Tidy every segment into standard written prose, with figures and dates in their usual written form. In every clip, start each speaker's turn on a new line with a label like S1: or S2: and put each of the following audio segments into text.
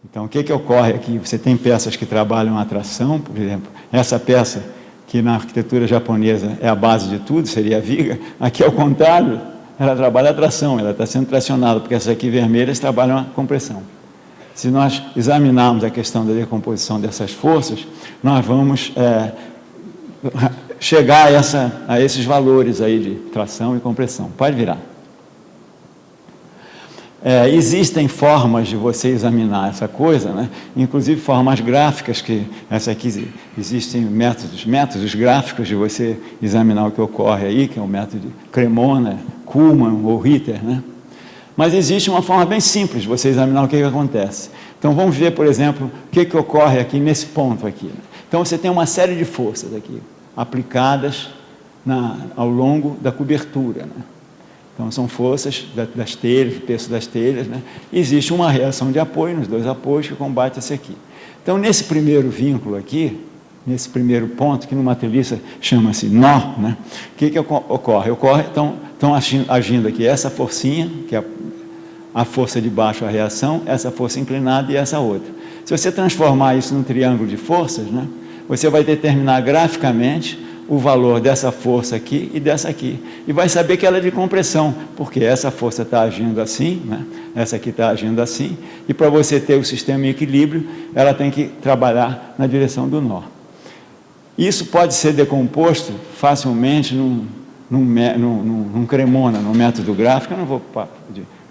S1: Então, o que ocorre aqui? Você tem peças que trabalham a tração, por exemplo, essa peça que na arquitetura japonesa é a base de tudo, seria a viga, aqui ao contrário, ela trabalha a tração, ela está sendo tracionada, porque essas aqui vermelhas trabalham a compressão. Se nós examinarmos a questão da decomposição dessas forças, nós vamos chegar a esses valores aí de tração e compressão. Pode virar. Existem formas de você examinar essa coisa, né? Inclusive formas gráficas, que essa aqui existem métodos gráficos de você examinar o que ocorre aí, que é o método de Cremona, Kuhlmann ou Ritter, né? Mas existe uma forma bem simples de você examinar o que acontece. Então vamos ver, por exemplo, o que ocorre aqui nesse ponto aqui, né? Então você tem uma série de forças aqui aplicadas ao longo da cobertura, né? Então, são forças das telhas, do peso das telhas, né? Existe uma reação de apoio nos dois apoios que combate esse aqui. Então, nesse primeiro vínculo aqui, nesse primeiro ponto, que numa treliça chama-se nó, né? O que ocorre? Estão agindo aqui essa forcinha, que é a força de baixo, a reação, essa força inclinada e essa outra. Se você transformar isso num triângulo de forças, né? Você vai determinar graficamente o valor dessa força aqui e dessa aqui. E vai saber que ela é de compressão, porque essa força está agindo assim, né? Essa aqui está agindo assim, e para você ter o sistema em equilíbrio, ela tem que trabalhar na direção do nó. Isso pode ser decomposto facilmente num Cremona, num método gráfico. Eu não vou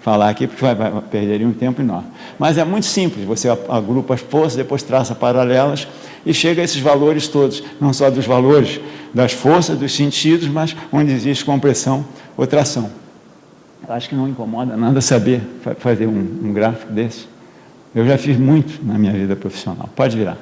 S1: falar aqui, porque perderia um tempo enorme. Mas é muito simples, você agrupa as forças, depois traça paralelas, e chega a esses valores todos, não só dos valores das forças, dos sentidos, mas onde existe compressão ou tração. Eu acho que não incomoda nada saber fazer um gráfico desse. Eu já fiz muito na minha vida profissional. Pode virar.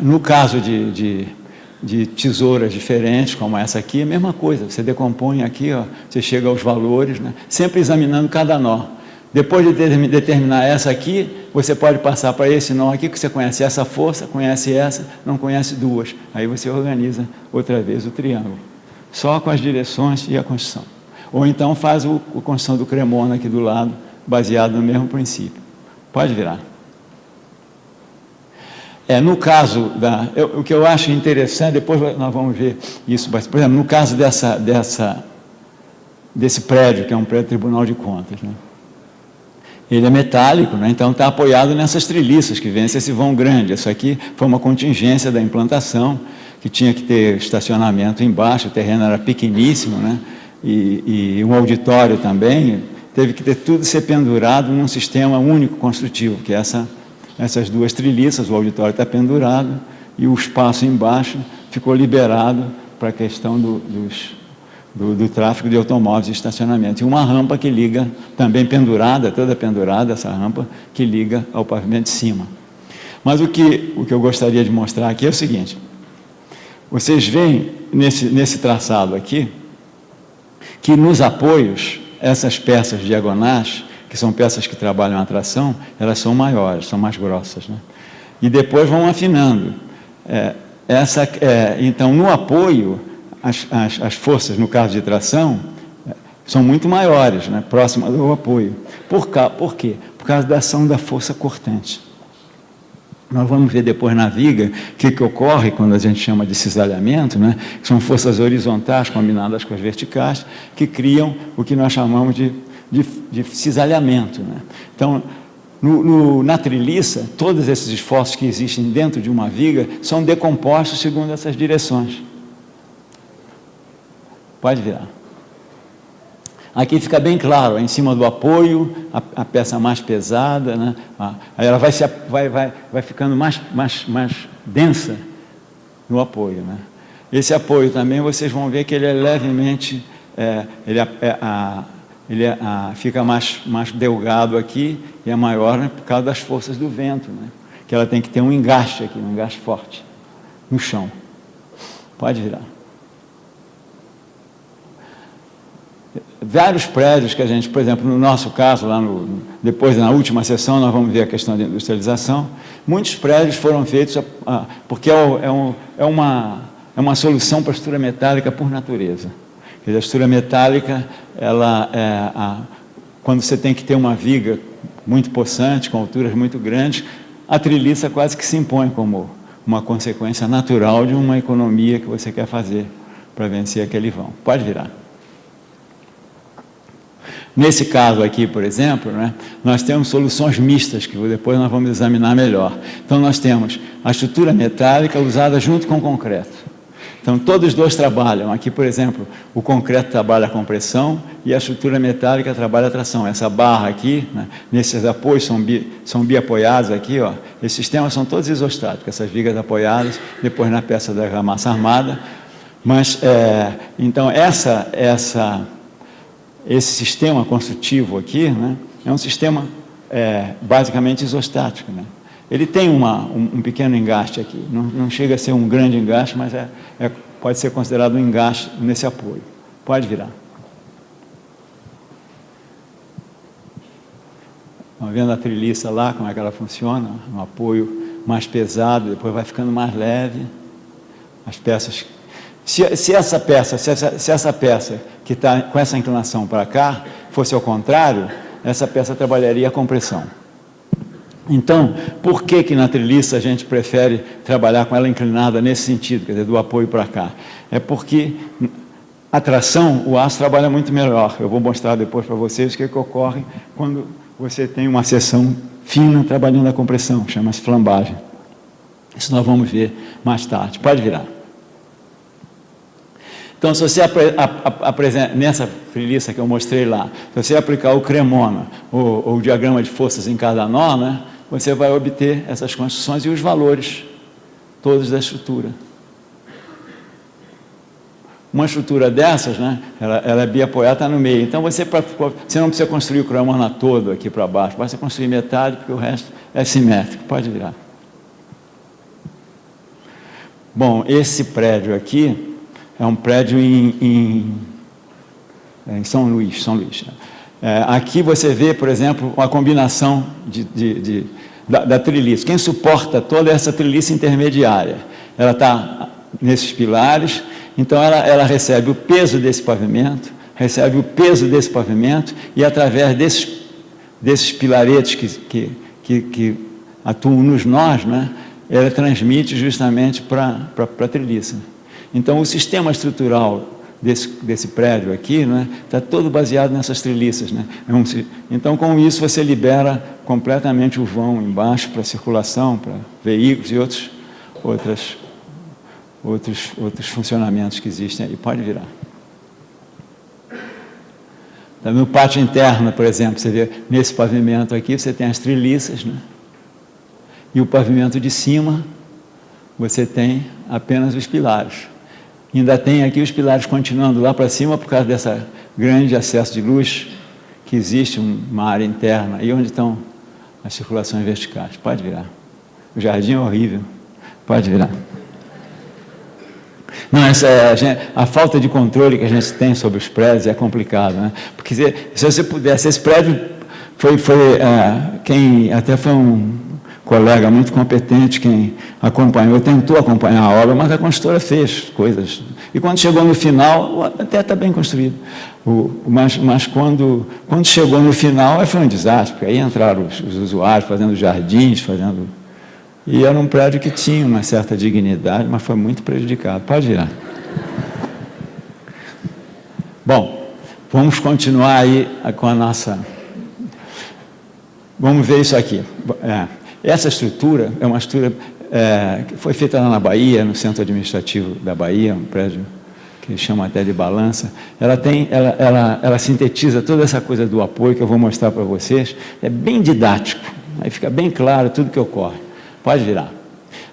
S1: No caso de tesouras diferentes, como essa aqui, é a mesma coisa. Você decompõe aqui, ó, você chega aos valores, né? Sempre examinando cada nó. Depois de determinar essa aqui, você pode passar para esse nó aqui, que você conhece essa força, conhece essa, não conhece duas. Aí você organiza outra vez o triângulo, só com as direções e a construção. Ou então faz a construção do Cremona aqui do lado, baseado no mesmo princípio. Pode virar. No caso o que eu acho interessante, depois nós vamos ver isso, mas, por exemplo, no caso desse prédio, que é um prédio do Tribunal de Contas, né? Ele é metálico, né? Então está apoiado nessas treliças que vencem esse vão grande. Isso aqui foi uma contingência da implantação, que tinha que ter estacionamento embaixo, o terreno era pequeníssimo, né? E um auditório também, teve que ter tudo ser pendurado num sistema único construtivo, que é essas duas treliças. O auditório está pendurado e o espaço embaixo ficou liberado para a questão do tráfego de automóveis e estacionamento. E uma rampa que liga, também pendurada, toda pendurada, essa rampa que liga ao pavimento de cima. Mas o que eu gostaria de mostrar aqui é o seguinte: vocês veem nesse traçado aqui, que nos apoios, essas peças diagonais, que são peças que trabalham a tração, elas são maiores, são mais grossas, né? E depois vão afinando. Então, no apoio, as forças, no caso de tração, são muito maiores, né, próximas do apoio. Por quê? Por causa da ação da força cortante. Nós vamos ver depois na viga o que ocorre quando a gente chama de cisalhamento, né, que são forças horizontais combinadas com as verticais, que criam o que nós chamamos de cisalhamento, né? Então, na treliça, todos esses esforços que existem dentro de uma viga são decompostos segundo essas direções. Pode virar. Aqui fica bem claro, em cima do apoio, a peça mais pesada, né? Aí ela vai ficando mais densa no apoio, né? Esse apoio também, vocês vão ver que ele é levemente, fica mais delgado aqui e é maior, né, por causa das forças do vento, né? Que ela tem que ter um engaste aqui, um engaste forte no chão. Pode virar. Vários prédios que a gente, por exemplo, no nosso caso, depois na última sessão, nós vamos ver a questão de industrialização. Muitos prédios foram feitos porque é uma solução para a estrutura metálica por natureza. Quer dizer, a estrutura metálica, quando você tem que ter uma viga muito possante, com alturas muito grandes, a treliça quase que se impõe como uma consequência natural de uma economia que você quer fazer para vencer aquele vão. Pode virar. Nesse caso aqui, por exemplo, né, nós temos soluções mistas, que depois nós vamos examinar melhor. Então, nós temos a estrutura metálica usada junto com o concreto. Então, todos os dois trabalham. Aqui, por exemplo, o concreto trabalha a compressão e a estrutura metálica trabalha a tração. Essa barra aqui, né, nesses apoios são biapoiados aqui, ó. Esses sistemas são todos isostáticos, essas vigas apoiadas, depois na peça da massa armada. Mas, então, esse sistema construtivo aqui, né, é um sistema basicamente isostático, né? Ele tem um pequeno engaste aqui, não chega a ser um grande engaste, mas pode ser considerado um engaste nesse apoio. Pode virar. Estão vendo a treliça lá, como é que ela funciona? Um apoio mais pesado, depois vai ficando mais leve. As peças... Se essa peça que está com essa inclinação para cá fosse ao contrário, essa peça trabalharia a compressão. Então, por que na treliça a gente prefere trabalhar com ela inclinada nesse sentido, quer dizer, do apoio para cá? É porque a tração, o aço trabalha muito melhor. Eu vou mostrar depois para vocês o que ocorre quando você tem uma seção fina trabalhando a compressão, chama-se flambagem. Isso nós vamos ver mais tarde. Pode virar. Então, se você nessa treliça que eu mostrei lá, se você aplicar o cremona ou o diagrama de forças em cada nó, né, você vai obter essas construções e os valores todos da estrutura. Uma estrutura dessas, né, ela é biapoiada, está no meio. Então, você não precisa construir o cremona todo aqui para baixo, basta construir metade, porque o resto é simétrico. Pode virar. Bom, esse prédio aqui é um prédio em São Luís. Aqui você vê, por exemplo, uma combinação da treliça. Quem suporta toda essa treliça intermediária? Ela está nesses pilares, então ela recebe o peso desse pavimento, e através desses pilaretes que atuam nos nós, né, ela transmite justamente para a treliça. Então, o sistema estrutural desse prédio aqui, né, está todo baseado nessas treliças, né? Então, com isso, você libera completamente o vão embaixo para circulação, para veículos e outros funcionamentos que existem aí. Pode virar. No pátio interno, por exemplo, você vê nesse pavimento aqui, você tem as treliças, né? E o pavimento de cima, você tem apenas os pilares. Ainda tem aqui os pilares continuando lá para cima por causa dessa grande acesso de luz que existe, uma área interna, aí onde estão as circulações verticais. Pode virar. O jardim é horrível. Pode virar. Não, a falta de controle que a gente tem sobre os prédios é complicado, né? Porque se você pudesse, esse prédio quem até foi um colega muito competente, quem tentou acompanhar a obra, mas a construtora fez coisas. E quando chegou no final, até está bem construído. Mas quando chegou no final, foi um desastre, porque aí entraram os usuários fazendo jardins, E era um prédio que tinha uma certa dignidade, mas foi muito prejudicado. Pode virar. Bom, vamos continuar aí com a nossa... Vamos ver isso aqui. Essa estrutura é uma estrutura que foi feita lá na Bahia, no centro administrativo da Bahia, um prédio que chama até de balança. Ela sintetiza toda essa coisa do apoio que eu vou mostrar para vocês. É bem didático, aí fica bem claro tudo que ocorre. Pode virar.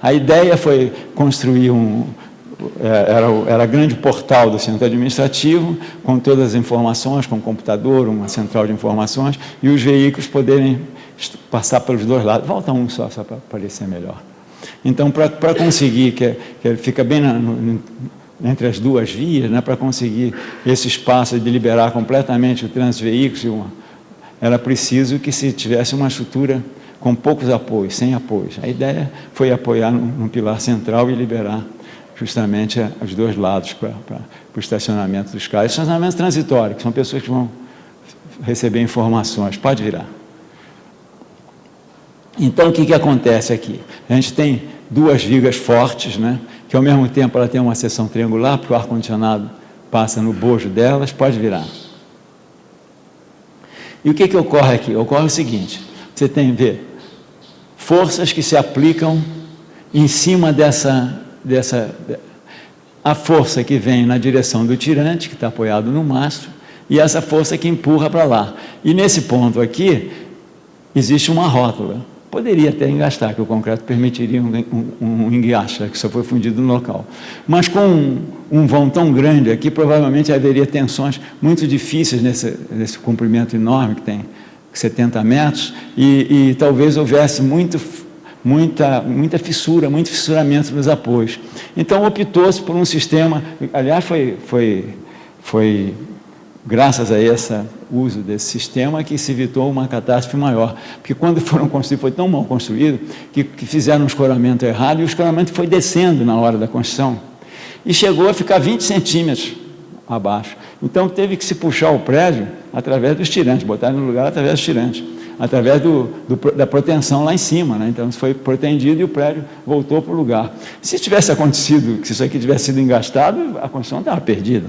S1: A ideia foi construir era grande portal do centro administrativo, com todas as informações, com um computador, uma central de informações, e os veículos poderem passar pelos dois lados. Volta um só para parecer melhor. Então, para conseguir, que ele fica bem entre as duas vias, né, para conseguir esse espaço de liberar completamente o trânsito de veículos, era preciso que se tivesse uma estrutura com poucos apoios, sem apoios. A ideia foi apoiar num pilar central e liberar justamente os dois lados para o estacionamento dos carros. Estacionamento transitório, que são pessoas que vão receber informações. Pode virar. Então, o que acontece aqui? A gente tem duas vigas fortes, né, que ao mesmo tempo ela tem uma seção triangular, porque o ar-condicionado passa no bojo delas. Pode virar. E o que ocorre aqui? Ocorre o seguinte: você tem, vê, forças que se aplicam em cima a força que vem na direção do tirante, que está apoiado no mastro, e essa força que empurra para lá. E nesse ponto aqui, existe uma rótula. Poderia até engastar, que o concreto permitiria um engaste, que só foi fundido no local. Mas com um vão tão grande aqui, provavelmente haveria tensões muito difíceis nesse comprimento enorme, que tem 70 metros, e talvez houvesse muita fissura, muito fissuramento nos apoios. Então, optou-se por um sistema, aliás, foi graças a esse uso desse sistema que se evitou uma catástrofe maior, porque quando foram construídos, foi tão mal construído, que fizeram um escoramento errado, e o escoramento foi descendo na hora da construção, e chegou a ficar 20 centímetros abaixo. Então, teve que se puxar o prédio através dos tirantes, botar no lugar através dos tirantes, através da proteção lá em cima, né? Então, isso foi protendido e o prédio voltou para o lugar. Se tivesse acontecido, se isso aqui tivesse sido engastado, a construção estava perdida.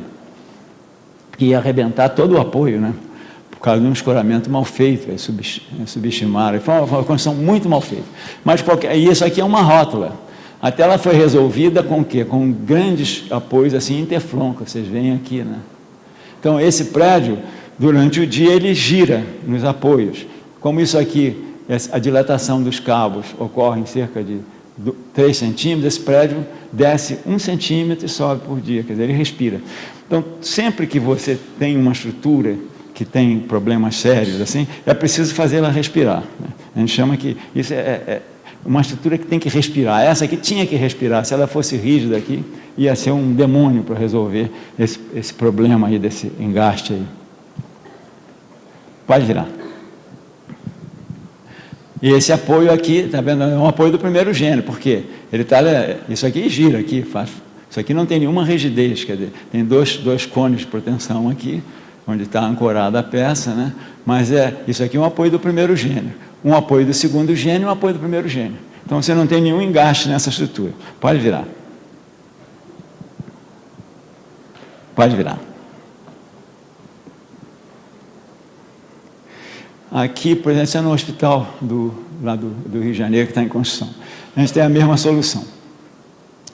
S1: Ia arrebentar todo o apoio, né? Por causa de um escoramento mal feito, subestimaram. Foi uma construção muito mal feita. Mas isso aqui é uma rótula. Até ela foi resolvida com o quê? Com grandes apoios assim em teflon, que vocês veem aqui, né? Então, esse prédio, durante o dia, ele gira nos apoios. Como isso aqui, a dilatação dos cabos ocorre em cerca de 3 centímetros, esse prédio desce 1 centímetro e sobe por dia, quer dizer, ele respira. Então, sempre que você tem uma estrutura que tem problemas sérios, assim, é preciso fazê-la respirar, né? A gente chama que isso é uma estrutura que tem que respirar. Essa aqui tinha que respirar. Se ela fosse rígida aqui, ia ser um demônio para resolver esse problema aí, desse engaste aí. Pode virar. E esse apoio aqui, está vendo, é um apoio do primeiro gênero, porque ele está, isso aqui gira aqui, isso aqui não tem nenhuma rigidez, quer dizer, tem dois cones de proteção aqui, onde está ancorada a peça, né? Mas isso aqui é um apoio do primeiro gênero, um apoio do segundo gênero e um apoio do primeiro gênero. Então, você não tem nenhum engaste nessa estrutura. Pode virar. Pode virar. Aqui, por exemplo, isso é no hospital lá do Rio de Janeiro, que está em construção. A gente tem a mesma solução.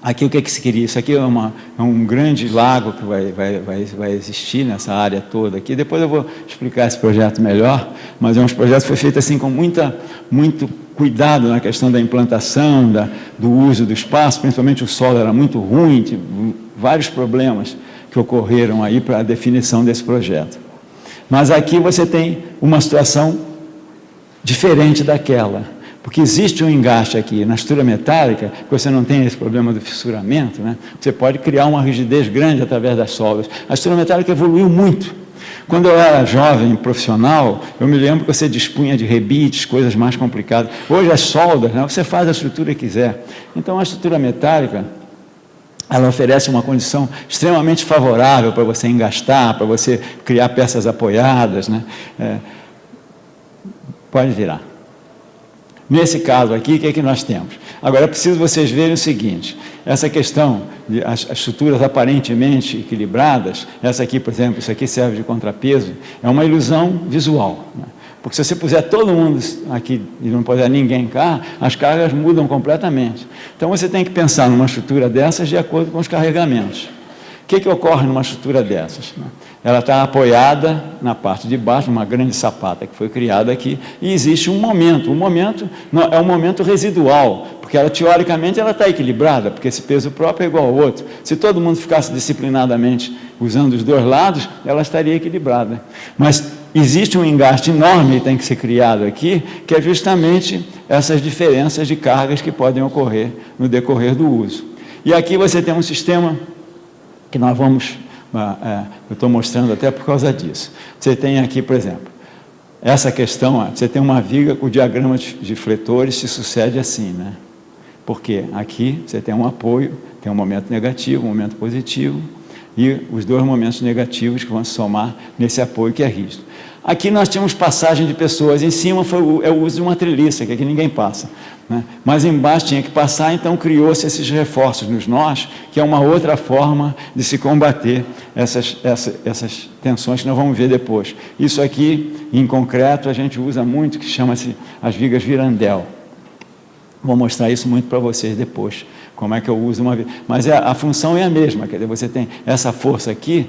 S1: Aqui, o que se queria? Isso aqui é um grande lago que vai existir nessa área toda aqui. Depois eu vou explicar esse projeto melhor, mas é um projeto que foi feito assim com muito cuidado na questão da implantação, do uso do espaço, principalmente o solo era muito ruim, vários problemas que ocorreram aí para a definição desse projeto. Mas aqui você tem uma situação diferente daquela, porque existe um engaste aqui na estrutura metálica, que você não tem esse problema do fissuramento, né? Você pode criar uma rigidez grande através das soldas. A estrutura metálica evoluiu muito. Quando eu era jovem, profissional, eu me lembro que você dispunha de rebites, coisas mais complicadas. Hoje as soldas, né? Você faz a estrutura que quiser. Então a estrutura metálica, ela oferece uma condição extremamente favorável para você engastar, para você criar peças apoiadas, né? Pode virar. Nesse caso aqui, o que é que nós temos? Agora, é preciso vocês verem o seguinte, essa questão de as estruturas aparentemente equilibradas, essa aqui, por exemplo, isso aqui serve de contrapeso, é uma ilusão visual, né? Porque se você puser todo mundo aqui e não puser ninguém cá, as cargas mudam completamente. Então, você tem que pensar numa estrutura dessas de acordo com os carregamentos. O que ocorre numa estrutura dessas? Ela está apoiada na parte de baixo, uma grande sapata que foi criada aqui, e existe um momento é um momento residual, porque ela, teoricamente, ela está equilibrada, porque esse peso próprio é igual ao outro. Se todo mundo ficasse disciplinadamente usando os dois lados, ela estaria equilibrada. Mas existe um engaste enorme que tem que ser criado aqui, que é justamente essas diferenças de cargas que podem ocorrer no decorrer do uso. E aqui você tem um sistema que nós vamos, eu estou mostrando até por causa disso. Você tem aqui, por exemplo, essa questão, você tem uma viga com o diagrama de fletores se sucede assim, né? Porque aqui você tem um apoio, tem um momento negativo, um momento positivo, e os dois momentos negativos que vão se somar nesse apoio que é rígido. Aqui nós tínhamos passagem de pessoas, em cima foi o uso de uma treliça, que aqui ninguém passa, né? Mas embaixo tinha que passar, então criou-se esses reforços nos nós, que é uma outra forma de se combater essas tensões que nós vamos ver depois. Isso aqui, em concreto, a gente usa muito, que chama-se as vigas Virandel. Vou mostrar isso muito para vocês depois, como é que eu uso uma viga. Mas a função é a mesma, quer dizer, você tem essa força aqui,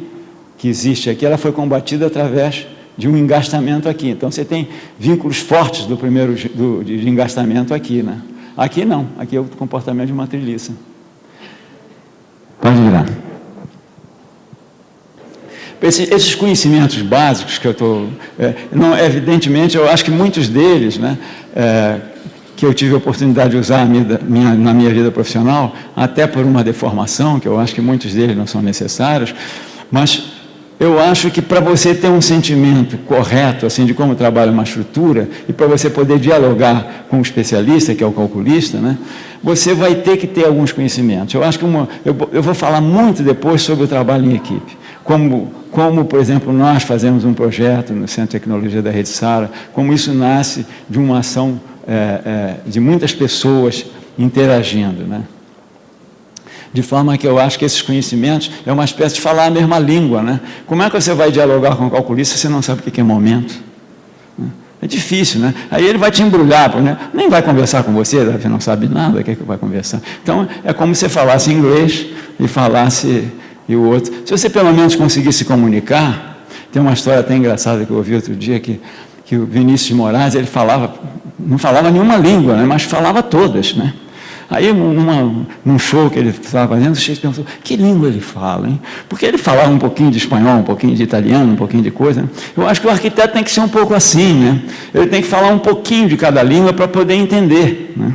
S1: que existe aqui, ela foi combatida através de um engastamento aqui. Então, você tem vínculos fortes de engastamento aqui, né? Aqui não, aqui é o comportamento de uma treliça. Pode virar. Esses conhecimentos básicos que eu estou... evidentemente, eu acho que muitos deles, né, que eu tive a oportunidade de usar na minha vida profissional, até por uma deformação, que eu acho que muitos deles não são necessários, mas eu acho que para você ter um sentimento correto assim, de como trabalha uma estrutura, e para você poder dialogar com o especialista, que é o calculista, né, você vai ter que ter alguns conhecimentos. Eu acho que eu vou falar muito depois sobre o trabalho em equipe. Como, por exemplo, nós fazemos um projeto no Centro de Tecnologia da Rede Sara, como isso nasce de uma ação de muitas pessoas interagindo, né? De forma que eu acho que esses conhecimentos é uma espécie de falar a mesma língua, né? Como é que você vai dialogar com o calculista se você não sabe o que é momento? É difícil, né? Aí ele vai te embrulhar, né? Nem vai conversar com você, você não sabe nada, o que é que vai conversar? Então, é como se você falasse inglês e falasse e o outro. Se você pelo menos conseguir se comunicar, tem uma história até engraçada que eu ouvi outro dia, que o Vinícius de Moraes, ele não falava nenhuma língua, né? Mas falava todas, né? Aí, num show que ele estava fazendo, o Shakespeare pensou, que língua ele fala, hein? Porque ele falava um pouquinho de espanhol, um pouquinho de italiano, um pouquinho de coisa, né? Eu acho que o arquiteto tem que ser um pouco assim, né? Ele tem que falar um pouquinho de cada língua para poder entender, né?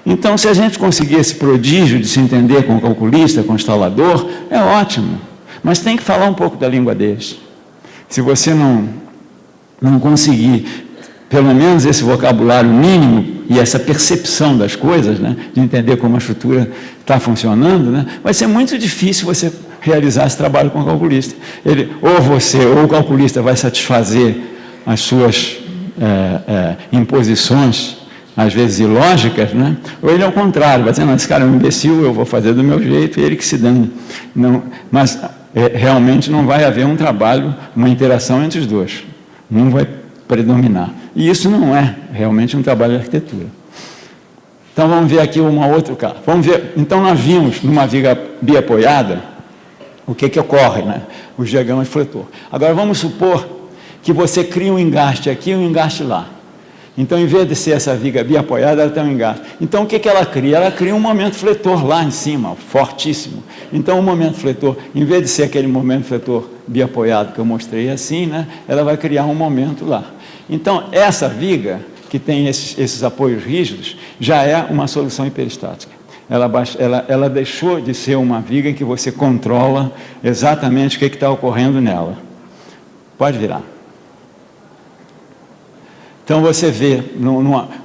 S1: Então, se a gente conseguir esse prodígio de se entender com o calculista, com o instalador, é ótimo. Mas tem que falar um pouco da língua deles. Se você não conseguir pelo menos esse vocabulário mínimo e essa percepção das coisas, né, de entender como a estrutura está funcionando, né, vai ser muito difícil você realizar esse trabalho com o calculista. Ou você, ou o calculista vai satisfazer as suas imposições, às vezes ilógicas, né, ou ele, ao contrário, vai dizer, não, esse cara é um imbecil, eu vou fazer do meu jeito, e ele que se dane. Não, mas realmente não vai haver um trabalho, uma interação entre os dois. Um vai predominar. E isso não é realmente um trabalho de arquitetura. Então, vamos ver aqui uma outra cara. Vamos ver, então, nós vimos numa viga biapoiada o que ocorre, né? Os diagramas de fletor. Agora, vamos supor que você cria um engaste aqui e um engaste lá. Então, em vez de ser essa viga biapoiada, ela tem um engaste. Então, o que ela cria? Ela cria um momento fletor lá em cima, fortíssimo. Então, o momento fletor, em vez de ser aquele momento fletor biapoiado que eu mostrei assim, né? Ela vai criar um momento lá. Então, essa viga, que tem esses apoios rígidos, já é uma solução hiperestática. Ela deixou de ser uma viga em que você controla exatamente o que está ocorrendo nela. Pode virar. Então, você vê,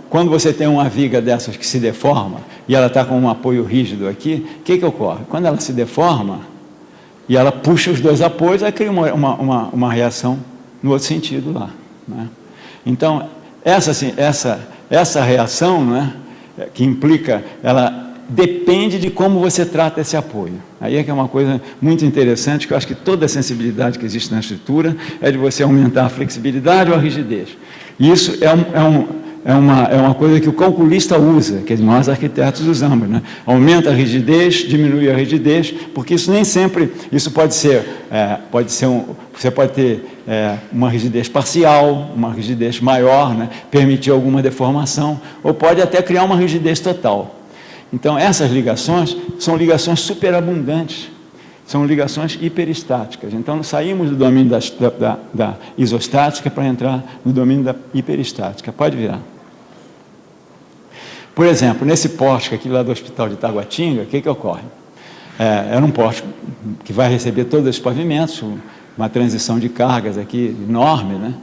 S1: quando você tem uma viga dessas que se deforma, e ela está com um apoio rígido aqui, o que ocorre? Quando ela se deforma, e ela puxa os dois apoios, aí cria uma reação no outro sentido lá, né? Então, essa reação, né, que implica, ela depende de como você trata esse apoio. Aí é que é uma coisa muito interessante, que eu acho que toda a sensibilidade que existe na estrutura é de você aumentar a flexibilidade ou a rigidez. E isso é uma coisa que o calculista usa, que nós arquitetos usamos, né? Aumenta a rigidez, diminui a rigidez, porque isso nem sempre, isso pode ser você pode ter uma rigidez parcial, uma rigidez maior, né? Permitir alguma deformação, ou pode até criar uma rigidez total. Então, essas ligações são ligações superabundantes, são ligações hiperestáticas. Então, saímos do domínio da isostática para entrar no domínio da hiperestática. Pode virar. Por exemplo, nesse pórtico aqui lá do Hospital de Taguatinga, o que ocorre? Era um pórtico que vai receber todos os pavimentos, uma transição de cargas aqui enorme, né?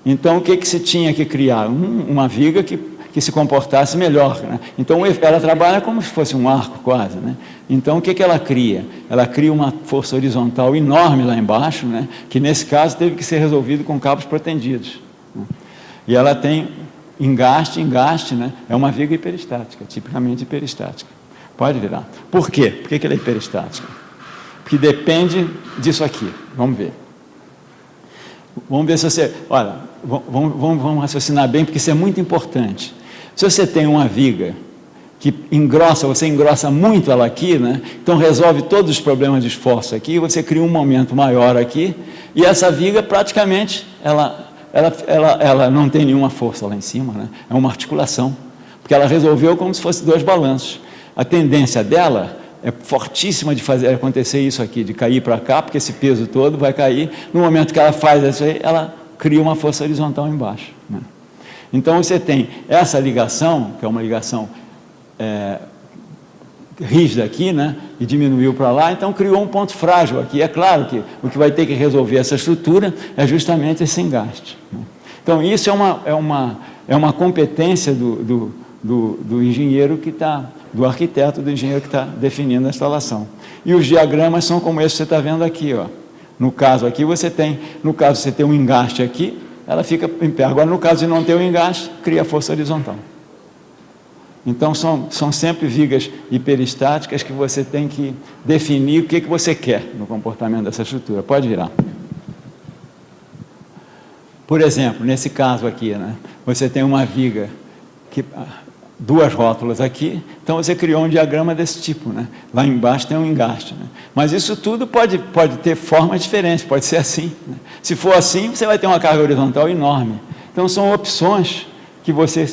S1: Então, o que se tinha que criar? Uma viga que que se comportasse melhor, né? Então, ela trabalha como se fosse um arco quase, né? Então, o que ela cria? Ela cria uma força horizontal enorme lá embaixo, né? Que, nesse caso, teve que ser resolvido com cabos protendidos, né? E ela tem engaste, né? É uma viga hiperestática, tipicamente hiperestática. Pode virar. Por quê? Por que ela é hiperestática? Porque depende disso aqui. Vamos ver. Vamos ver se você... Olha, vamos raciocinar bem, porque isso é muito importante. Se você tem uma viga que engrossa, você engrossa muito ela aqui, né? Então resolve todos os problemas de esforço aqui, você cria um momento maior aqui, e essa viga praticamente, ela não tem nenhuma força lá em cima, né? É uma articulação, porque ela resolveu como se fosse dois balanços. A tendência dela é fortíssima de fazer acontecer isso aqui, de cair para cá, porque esse peso todo vai cair. No momento que ela faz isso aí, ela cria uma força horizontal embaixo, né? Então, você tem essa ligação, que é uma ligação rígida aqui, né? E diminuiu para lá, então criou um ponto frágil aqui. É claro que o que vai ter que resolver essa estrutura é justamente esse engaste, né? Então, isso é uma competência do engenheiro que está... do arquiteto, do engenheiro que está definindo a instalação. E os diagramas são como esse que você está vendo aqui, ó. No caso aqui, você tem um engaste aqui, ela fica em pé. Agora, no caso de não ter o engaste, cria a força horizontal. Então, são sempre vigas hiperestáticas que você tem que definir o que você quer no comportamento dessa estrutura. Pode virar. Por exemplo, nesse caso aqui, né, você tem uma viga que... duas rótulas aqui, então você criou um diagrama desse tipo, né? Lá embaixo tem um engaste, né? Mas isso tudo pode ter formas diferentes, pode ser assim, né? Se for assim, você vai ter uma carga horizontal enorme. Então, são opções que você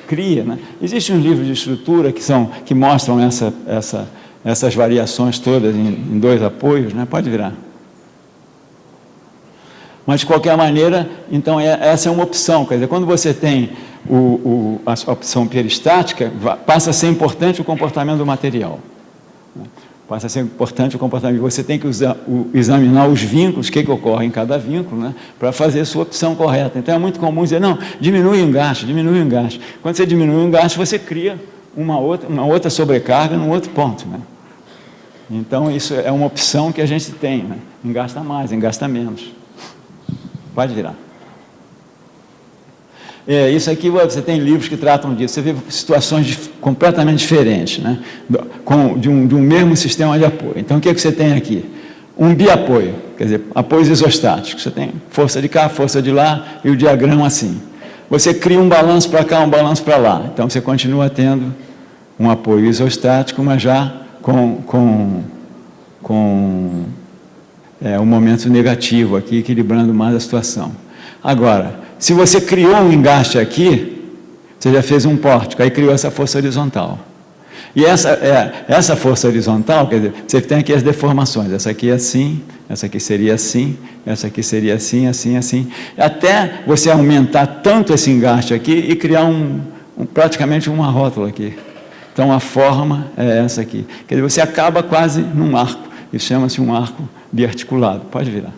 S1: cria, né? Existem uns livros de estrutura que mostram essas variações todas em dois apoios, né? Pode virar. Mas, de qualquer maneira, então, essa é uma opção. Quer dizer, quando você tem a opção peristática, passa a ser importante o comportamento do material. Passa a ser importante o comportamento. Você tem que examinar os vínculos, o que ocorre em cada vínculo, né, para fazer a sua opção correta. Então, é muito comum dizer, não, diminui o engaste, diminui o engaste. Quando você diminui o engaste, você cria uma outra sobrecarga num outro ponto, né? Então, isso é uma opção que a gente tem, né? Engasta mais, engasta menos. Pode virar. Isso aqui, você tem livros que tratam disso. Você vê situações completamente diferentes, né? De um mesmo sistema de apoio. Então, o que você tem aqui? Um biapoio, quer dizer, apoios isostáticos. Você tem força de cá, força de lá, e o diagrama assim. Você cria um balanço para cá, um balanço para lá. Então, você continua tendo um apoio isostático, mas já com um momento negativo aqui, equilibrando mais a situação. Agora, se você criou um engaste aqui, você já fez um pórtico, aí criou essa força horizontal. E essa força horizontal, quer dizer, você tem aqui as deformações, essa aqui é assim, essa aqui seria assim, essa aqui seria assim, assim, assim, até você aumentar tanto esse engaste aqui e criar praticamente uma rótula aqui. Então, a forma é essa aqui. Quer dizer, você acaba quase num arco, isso chama-se um arco biarticulado. Pode virar.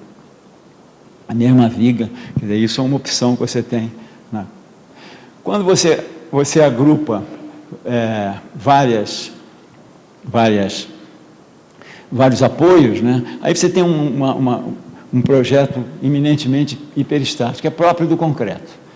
S1: A mesma viga, quer dizer, isso é uma opção que você tem, né? Quando você agrupa vários apoios, né? Aí você tem um projeto eminentemente hiperestático, que é próprio do concreto.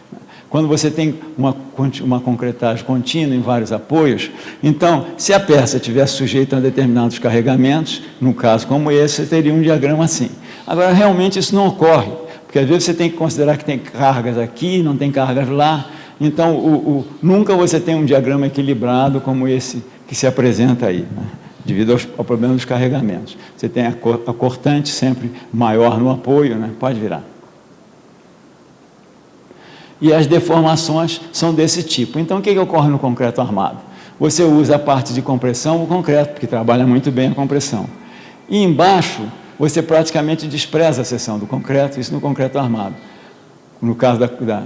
S1: Quando você tem uma concretagem contínua em vários apoios, então, se a peça estivesse sujeita a determinados carregamentos, num caso como esse, você teria um diagrama assim. Agora, realmente, isso não ocorre, porque às vezes você tem que considerar que tem cargas aqui, não tem cargas lá, então, nunca você tem um diagrama equilibrado como esse que se apresenta aí, né, devido ao problema dos carregamentos. Você tem a cortante sempre maior no apoio, né? Pode virar. E as deformações são desse tipo. Então, o que ocorre no concreto armado? Você usa a parte de compressão, o concreto, porque trabalha muito bem a compressão. E embaixo, você praticamente despreza a seção do concreto, isso no concreto armado, no caso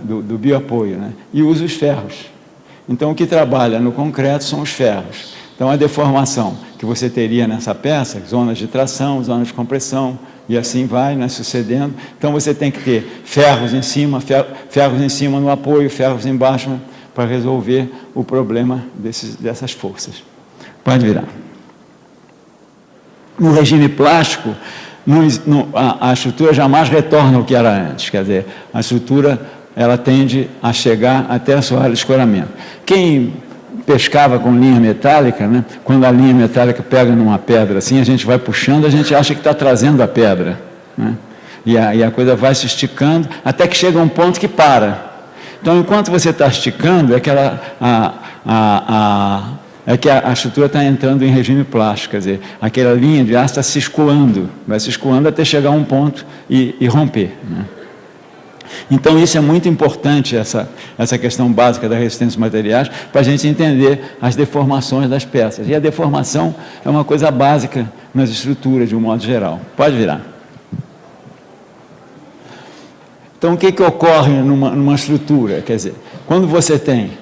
S1: do bioapoio, né? E usa os ferros. Então, o que trabalha no concreto são os ferros. Então, a deformação que você teria nessa peça, zonas de tração, zonas de compressão, e assim vai, né, sucedendo. Então, você tem que ter ferros em cima no apoio, ferros embaixo para resolver o problema dessas forças. Pode virar. No regime plástico, a estrutura jamais retorna ao que era antes, quer dizer, a estrutura ela tende a chegar até a sua área de escoramento. Quem pescava com linha metálica, né, quando a linha metálica pega numa pedra assim, a gente vai puxando, a gente acha que está trazendo a pedra, né, e a coisa vai se esticando até que chega um ponto que para. Então, enquanto você está esticando, é que a estrutura está entrando em regime plástico, quer dizer, aquela linha de aço está se escoando, vai se escoando até chegar a um ponto e romper, né? Então, isso é muito importante, essa questão básica da resistência dos materiais, para a gente entender as deformações das peças. E a deformação é uma coisa básica nas estruturas, de um modo geral. Pode virar. Então, o que ocorre numa estrutura? Quer dizer, quando você tem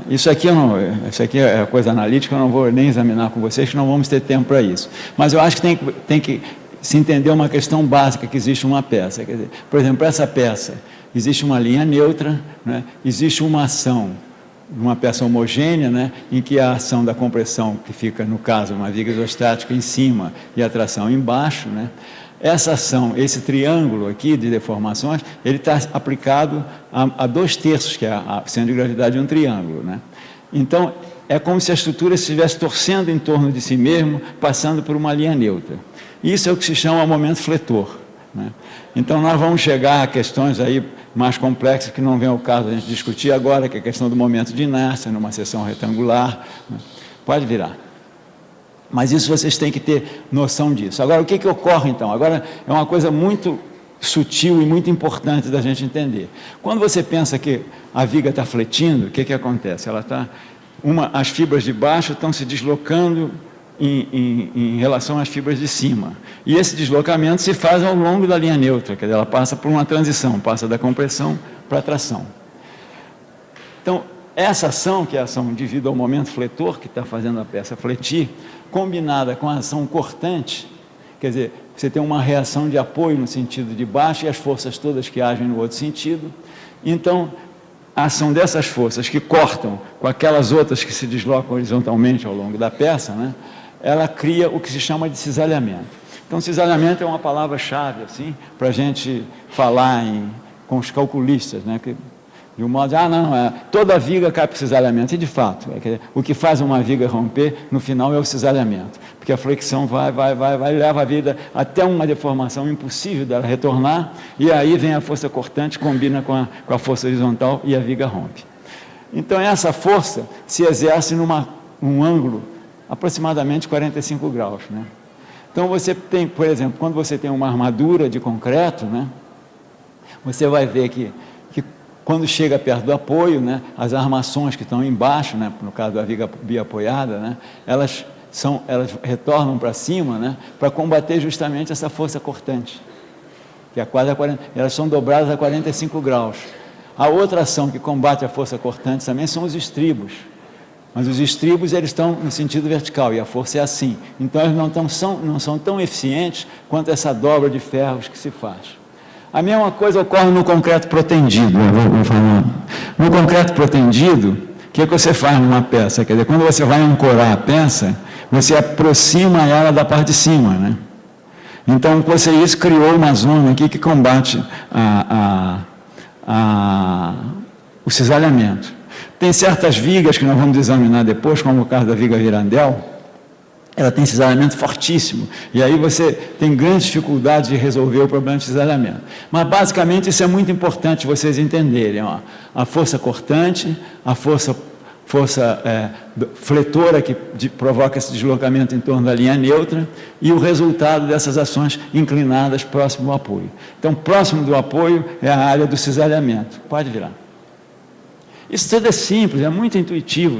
S1: isso aqui é coisa analítica, eu não vou nem examinar com vocês, que não vamos ter tempo para isso. Mas eu acho que tem que se entender uma questão básica que existe uma peça. Quer dizer, por exemplo, essa peça, existe uma linha neutra, né? Existe uma ação, uma peça homogênea, né? Em que a ação da compressão, que fica, no caso, uma viga isostática em cima e a tração embaixo, né? Essa ação, esse triângulo aqui de deformações, ele está aplicado a 2/3, que é a centro de gravidade de um triângulo, né? Então, é como se a estrutura estivesse torcendo em torno de si mesmo, passando por uma linha neutra. Isso é o que se chama momento fletor, né? Então, nós vamos chegar a questões aí mais complexas, que não vem ao caso a gente discutir agora, que é a questão do momento de inércia, numa seção retangular, né? Pode virar. Mas isso vocês têm que ter noção disso. Agora, o que ocorre, então? Agora, é uma coisa muito sutil e muito importante da gente entender. Quando você pensa que a viga está fletindo, o que acontece? As fibras de baixo estão se deslocando em relação às fibras de cima. E esse deslocamento se faz ao longo da linha neutra, quer dizer, ela passa por uma transição, passa da compressão para a tração. Então, essa ação, que é a ação devido ao momento fletor, que está fazendo a peça fletir, combinada com a ação cortante, quer dizer, você tem uma reação de apoio no sentido de baixo e as forças todas que agem no outro sentido. Então, a ação dessas forças que cortam com aquelas outras que se deslocam horizontalmente ao longo da peça, né, ela cria o que se chama de cisalhamento. Então, cisalhamento é uma palavra-chave, assim, para a gente falar com os calculistas, né, de um modo, toda viga cai para o cisalhamento. E, de fato, o que faz uma viga romper, no final, é o cisalhamento. Porque a flexão vai, leva a vida até uma deformação impossível dela retornar, e aí vem a força cortante, combina com a força horizontal e a viga rompe. Então, essa força se exerce num ângulo aproximadamente 45 graus, né? Então, você tem, por exemplo, quando você tem uma armadura de concreto, né, você vai ver que quando chega perto do apoio, né, as armações que estão embaixo, né, no caso da viga biapoiada, né, elas retornam para cima, né, para combater justamente essa força cortante, que é quase elas são dobradas a 45 graus. A outra ação que combate a força cortante também são os estribos, mas os estribos eles estão no sentido vertical e a força é assim. Então eles não são tão eficientes quanto essa dobra de ferros que se faz. A mesma coisa ocorre no concreto protendido. No concreto protendido, o que você faz numa peça? Quer dizer, quando você vai ancorar a peça, você aproxima ela da parte de cima, né? Então, isso criou uma zona aqui que combate o cisalhamento. Tem certas vigas que nós vamos examinar depois, como o caso da viga Virandel, ela tem cisalhamento fortíssimo, e aí você tem grandes dificuldades de resolver o problema de cisalhamento. Mas, basicamente, isso é muito importante vocês entenderem. A força cortante, a força fletora que provoca esse deslocamento em torno da linha neutra e o resultado dessas ações inclinadas próximo ao apoio. Então, próximo do apoio é a área do cisalhamento. Pode virar. Isso tudo é simples, é muito intuitivo.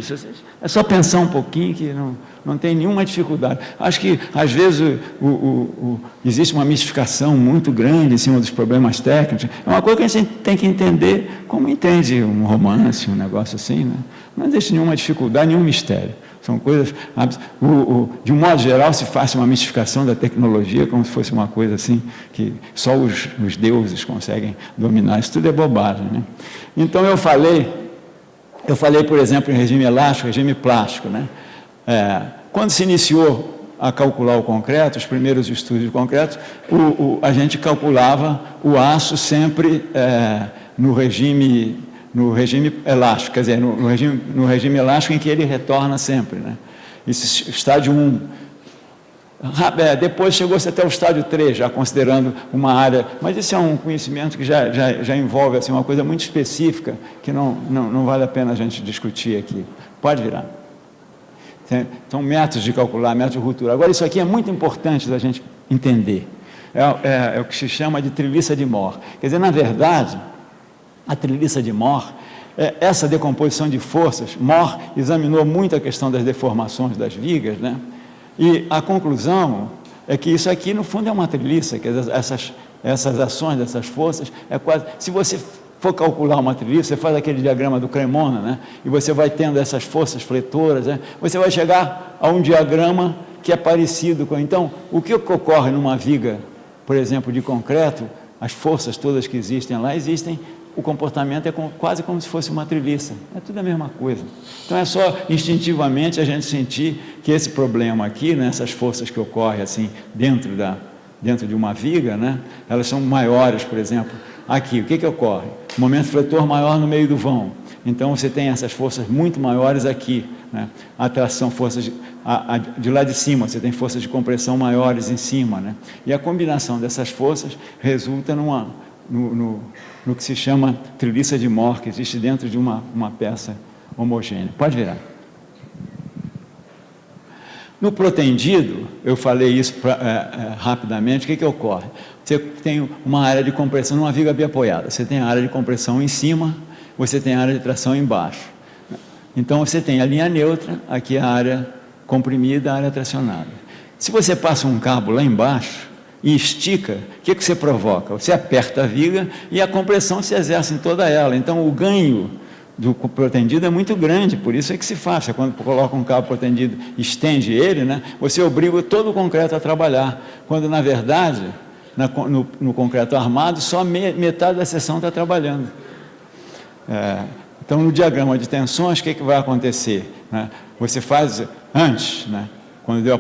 S1: É só pensar um pouquinho que não tem nenhuma dificuldade. Acho que, às vezes, existe uma mistificação muito grande em cima dos problemas técnicos. É uma coisa que a gente tem que entender como entende um romance, um negócio assim, né? Não existe nenhuma dificuldade, nenhum mistério. São coisas... de um modo geral, se faz uma mistificação da tecnologia, como se fosse uma coisa assim, que só os deuses conseguem dominar. Isso tudo é bobagem, né? Então, eu falei, por exemplo, em regime elástico, regime plástico, né? Quando se iniciou a calcular o concreto, os primeiros estudos de concreto, a gente calculava o aço sempre no regime elástico, quer dizer, no regime elástico em que ele retorna sempre, né? Esse estádio 1. Depois chegou-se até o estádio 3, já considerando uma área, mas isso é um conhecimento que já envolve assim, uma coisa muito específica, que não vale a pena a gente discutir aqui. Pode virar. Então, métodos de calcular, métodos de ruptura. Agora, isso aqui é muito importante da gente entender. É o que se chama de treliça de Mohr. Quer dizer, na verdade, a treliça de Mohr, essa decomposição de forças, Mohr examinou muito a questão das deformações das vigas, né? E a conclusão é que isso aqui, no fundo, é uma treliça, que essas ações dessas forças, quase... Se você for calcular uma treliça, você faz aquele diagrama do Cremona, né? E você vai tendo essas forças fletoras, né? Você vai chegar a um diagrama que é parecido com... Então, o que ocorre numa viga, por exemplo, de concreto, as forças todas que existem lá, o comportamento é quase como se fosse uma treliça, é tudo a mesma coisa. Então, é só instintivamente a gente sentir que esse problema aqui, né, essas forças que ocorrem assim dentro de uma viga, né, elas são maiores, por exemplo, aqui, o que ocorre? Momento fletor maior no meio do vão, então você tem essas forças muito maiores aqui, né, atração, forças de lá de cima, você tem forças de compressão maiores em cima, né, e a combinação dessas forças resulta no que se chama treliça de Mohr, que existe dentro de uma peça homogênea. Pode virar. No protendido, eu falei isso rapidamente, o que ocorre? Você tem uma área de compressão numa viga biapoiada, você tem a área de compressão em cima, você tem a área de tração embaixo. Então, você tem a linha neutra, aqui a área comprimida, a área tracionada. Se você passa um cabo lá embaixo, e estica, o que você provoca? Você aperta a viga e a compressão se exerce em toda ela. Então, o ganho do protendido é muito grande, por isso é que se faz. Você, quando coloca um cabo protendido, estende ele, né, você obriga todo o concreto a trabalhar, quando, na verdade, no concreto armado, só metade da seção está trabalhando. Então, no diagrama de tensões, o que vai acontecer? Né? Você faz antes, né, quando deu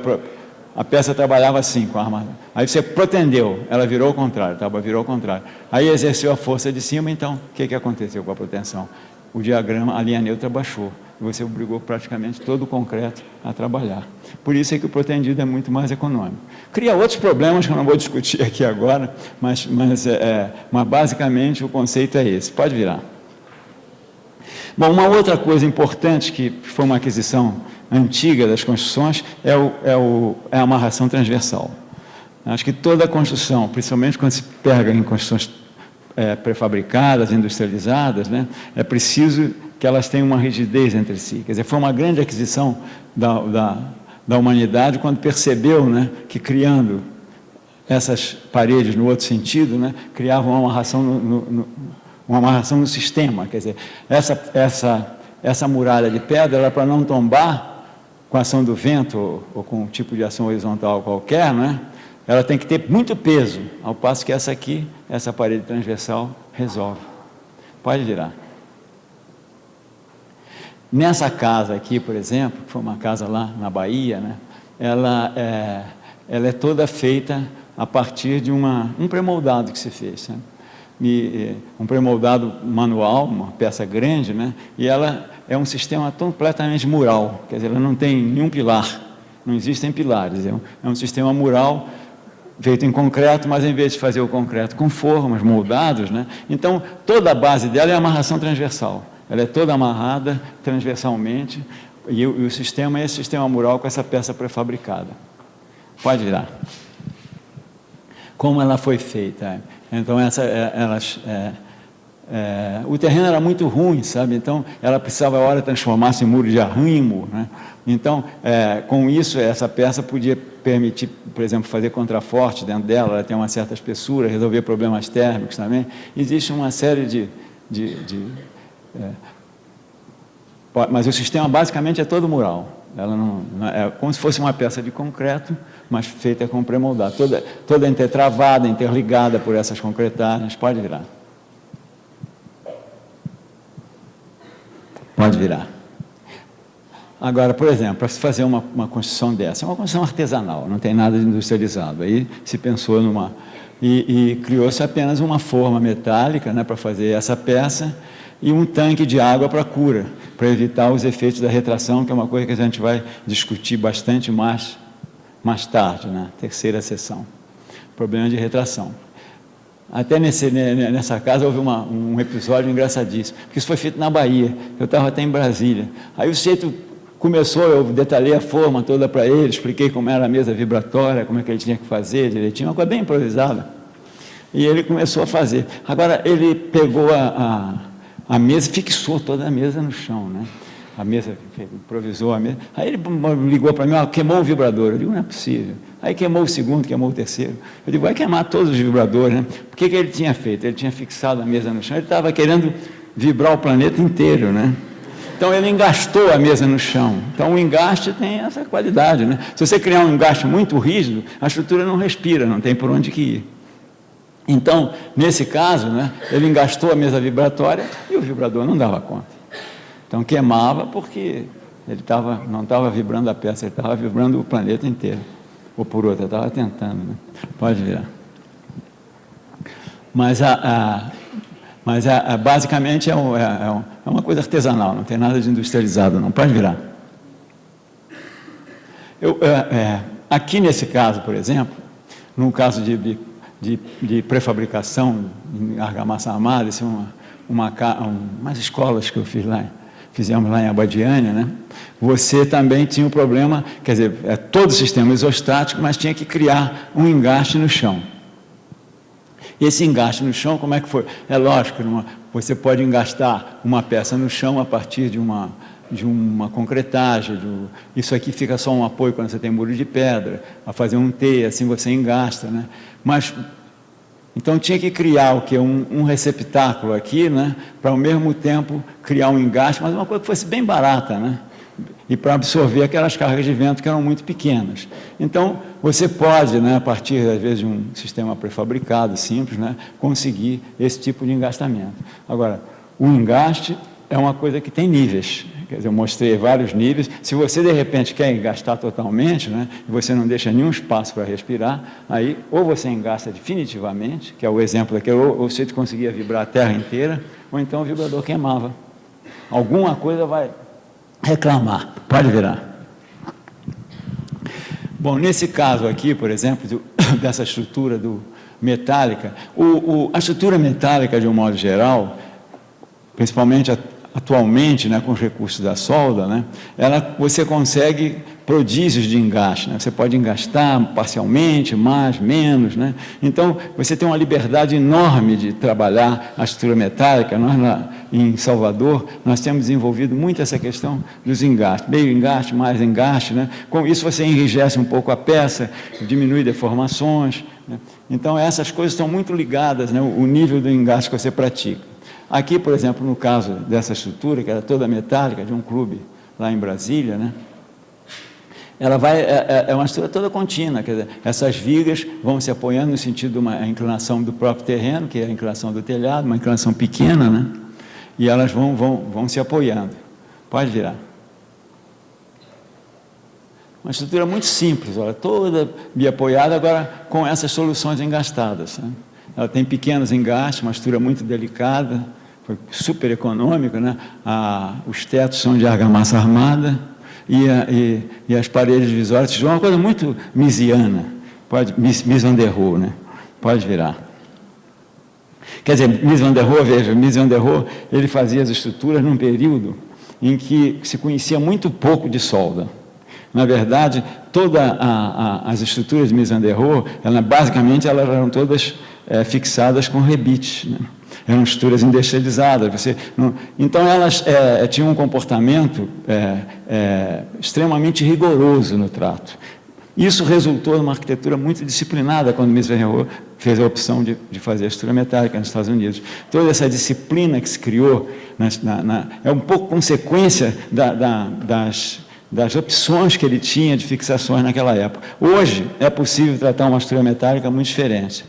S1: a peça trabalhava assim, com a armadura. Aí você protendeu, ela virou ao contrário, virou ao contrário. Aí exerceu a força de cima, então, o que aconteceu com a proteção? O diagrama, a linha neutra baixou, e você obrigou praticamente todo o concreto a trabalhar. Por isso é que o protendido é muito mais econômico. Cria outros problemas que eu não vou discutir aqui agora, mas basicamente o conceito é esse. Pode virar. Bom, uma outra coisa importante, que foi uma aquisição antiga das construções, é a amarração transversal. Acho que toda a construção, principalmente quando se pega em construções pré-fabricadas, industrializadas, né, é preciso que elas tenham uma rigidez entre si. Quer dizer, foi uma grande aquisição da humanidade quando percebeu, né, que criando essas paredes no outro sentido, né, criavam uma amarração no sistema. Quer dizer, essa muralha de pedra era para não tombar com a ação do vento ou com um tipo de ação horizontal qualquer, né? Ela tem que ter muito peso, ao passo que essa parede transversal resolve. Pode virar. Nessa casa aqui, por exemplo, que foi uma casa lá na Bahia, né? Ela é toda feita a partir de um pré-moldado que se fez, né? Um pré-moldado manual, uma peça grande, né? E ela é um sistema completamente mural, quer dizer, ela não tem nenhum pilar, não existem pilares, é um sistema mural feito em concreto, mas em vez de fazer o concreto com formas, moldados, né? Então, toda a base dela é amarração transversal, ela é toda amarrada transversalmente, e o sistema é esse sistema mural com essa peça pré-fabricada. Pode virar. Como ela foi feita? Então, o terreno era muito ruim, sabe? Então, ela precisava, a hora, transformar-se em muro de arrimo, né? Então, com isso, essa peça podia permitir, por exemplo, fazer contraforte dentro dela, ela tem uma certa espessura, resolver problemas térmicos também. Existe uma série mas o sistema basicamente é todo mural. Ela é como se fosse uma peça de concreto, mas feita com pré-moldado, toda intertravada, interligada por essas concretagens. Pode virar. Pode virar. Agora, por exemplo, para se fazer uma construção dessa, é uma construção artesanal, não tem nada de industrializado. Aí se pensou numa... E criou-se apenas uma forma metálica, né, para fazer essa peça, e um tanque de água para cura, para evitar os efeitos da retração, que é uma coisa que a gente vai discutir bastante mais tarde, na terceira sessão. Problema de retração. Até nessa casa houve um episódio engraçadíssimo, porque isso foi feito na Bahia, eu estava até em Brasília. Aí o sujeito começou, eu detalhei a forma toda para ele, expliquei como era a mesa vibratória, como é que ele tinha que fazer direitinho, uma coisa bem improvisada. E ele começou a fazer. Agora, ele pegou a mesa, fixou toda a mesa no chão, né? A mesa, improvisou a mesa. Aí ele ligou para mim, queimou o vibrador. Eu digo, não é possível. Aí queimou o segundo, queimou o terceiro. Eu digo, vai queimar todos os vibradores, né? O que ele tinha feito? Ele tinha fixado a mesa no chão, ele estava querendo vibrar o planeta inteiro, né? Então ele engastou a mesa no chão. Então o engaste tem essa qualidade, né? Se você criar um engaste muito rígido, a estrutura não respira, não tem por onde que ir. Então, nesse caso, né, ele engastou a mesa vibratória e o vibrador não dava conta. Então queimava porque ele não estava vibrando a peça, ele estava vibrando o planeta inteiro. Ou por outra, estava tentando, né? Pode virar. Mas basicamente é uma coisa artesanal, não tem nada de industrializado, não. Pode virar. Aqui nesse caso, por exemplo, no caso de pré-fabricação em argamassa armada, isso é umas escolas que eu fizemos lá em Abadiânia, né? Você também tinha o problema, quer dizer, todo o sistema isostático, mas tinha que criar um engaste no chão. E esse engaste no chão, como é que foi? É lógico, você pode engastar uma peça no chão a partir de uma concretagem, isso aqui fica só um apoio quando você tem muro de pedra, a fazer um T, assim você engasta, né? Mas, então tinha que criar o quê? Um receptáculo aqui, né? Para ao mesmo tempo criar um engaste, mas uma coisa que fosse bem barata, né? E para absorver aquelas cargas de vento que eram muito pequenas. Então, você pode, né, a partir, às vezes, de um sistema prefabricado, simples, né, conseguir esse tipo de engastamento. Agora, o engaste é uma coisa que tem níveis. Quer dizer, eu mostrei vários níveis. Se você, de repente, quer engastar totalmente, né, e você não deixa nenhum espaço para respirar, aí ou você engasta definitivamente, que é o exemplo aqui, ou você conseguia vibrar a terra inteira, ou então o vibrador queimava. Alguma coisa vai reclamar. Pode virar. Bom, nesse caso aqui, por exemplo, dessa estrutura metálica, a estrutura metálica, de um modo geral, principalmente atualmente, né, com os recursos da solda, né, você consegue prodígios de engaste, né? Você pode engastar parcialmente, mais, menos, né? Então, você tem uma liberdade enorme de trabalhar a estrutura metálica. Nós, em Salvador, nós temos desenvolvido muito essa questão dos engastes, meio engaste, mais engaste, né? Com isso, você enrijece um pouco a peça, diminui deformações, né? Então, essas coisas estão muito ligadas, né? O nível do engaste que você pratica. Aqui, por exemplo, no caso dessa estrutura, que era toda metálica, de um clube lá em Brasília, né? Ela é uma estrutura toda contínua, quer dizer, essas vigas vão se apoiando no sentido de uma inclinação do próprio terreno, que é a inclinação do telhado, uma inclinação pequena, né? E elas vão se apoiando. Pode virar. Uma estrutura muito simples, olha, toda biapoiada, agora com essas soluções engastadas, né? Ela tem pequenos engastes, uma estrutura muito delicada, foi super econômica, né? Os tetos são de argamassa armada, e as paredes divisórias, uma coisa muito misiana, Mies van der Rohe, né? Pode virar. Quer dizer, Mies van der Rohe, veja, Mies van der Rohe, ele fazia as estruturas num período em que se conhecia muito pouco de solda. Na verdade, todas as estruturas de Mies van der Rohe, basicamente, elas eram todas fixadas com rebites, né? Eram estruturas industrializadas. Então, elas tinham um comportamento extremamente rigoroso no trato. Isso resultou numa arquitetura muito disciplinada quando Mies van der Rohe fez a opção de fazer a estrutura metálica nos Estados Unidos. Toda essa disciplina que se criou é um pouco consequência das opções que ele tinha de fixações naquela época. Hoje é possível tratar uma estrutura metálica muito diferente.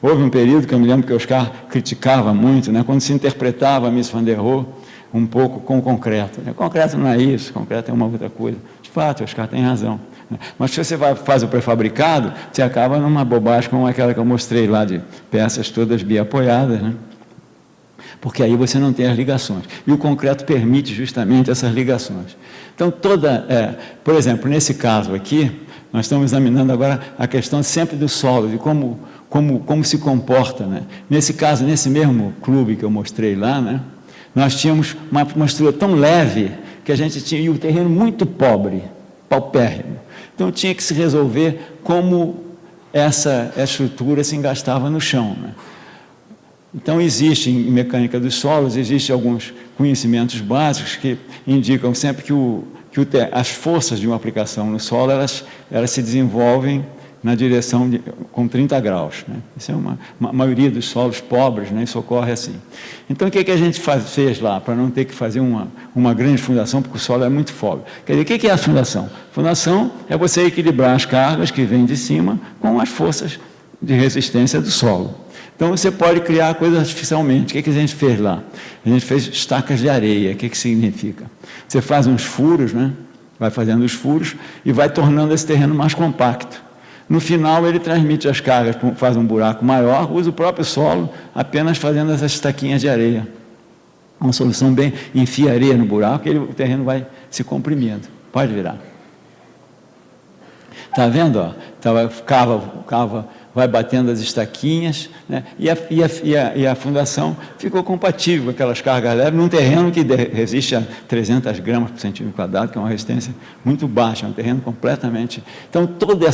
S1: Houve um período que eu me lembro que o Oscar criticava muito, né, quando se interpretava a Mies van der Rohe um pouco com concreto. Concreto não é isso, concreto é uma outra coisa. De fato, o Oscar tem razão. Mas se você faz o pré-fabricado, você acaba numa bobagem como aquela que eu mostrei lá, de peças todas biapoiadas, né? Porque aí você não tem as ligações. E o concreto permite justamente essas ligações. Então, por exemplo, nesse caso aqui, nós estamos examinando agora a questão sempre do solo, de como se comporta, né? Nesse caso, nesse mesmo clube que eu mostrei lá, né, nós tínhamos uma estrutura tão leve que a gente tinha um terreno muito pobre, paupérrimo. Então, tinha que se resolver como essa estrutura se engastava no chão, né? Então, existe em mecânica dos solos, existem alguns conhecimentos básicos que indicam sempre que as forças de uma aplicação no solo, elas se desenvolvem na direção com 30 graus. Né? Isso é uma maioria dos solos pobres, né? Isso ocorre assim. Então, o que a gente fez lá, para não ter que fazer uma grande fundação, porque o solo é muito pobre? Quer dizer, o que é a fundação? Fundação é você equilibrar as cargas que vêm de cima com as forças de resistência do solo. Então, você pode criar coisas artificialmente. O que a gente fez lá? A gente fez estacas de areia. O que significa? Você faz uns furos, né? Vai fazendo os furos e vai tornando esse terreno mais compacto. No final, ele transmite as cargas, faz um buraco maior, usa o próprio solo, apenas fazendo essas estaquinhas de areia. Uma solução bem, enfia areia no buraco e o terreno vai se comprimindo. Pode virar. Está vendo? Ó? Cava, vai batendo as estaquinhas, né? e a fundação ficou compatível com aquelas cargas leves num terreno que resiste a 300 gramas por centímetro quadrado, que é uma resistência muito baixa, é um terreno completamente... Então, todo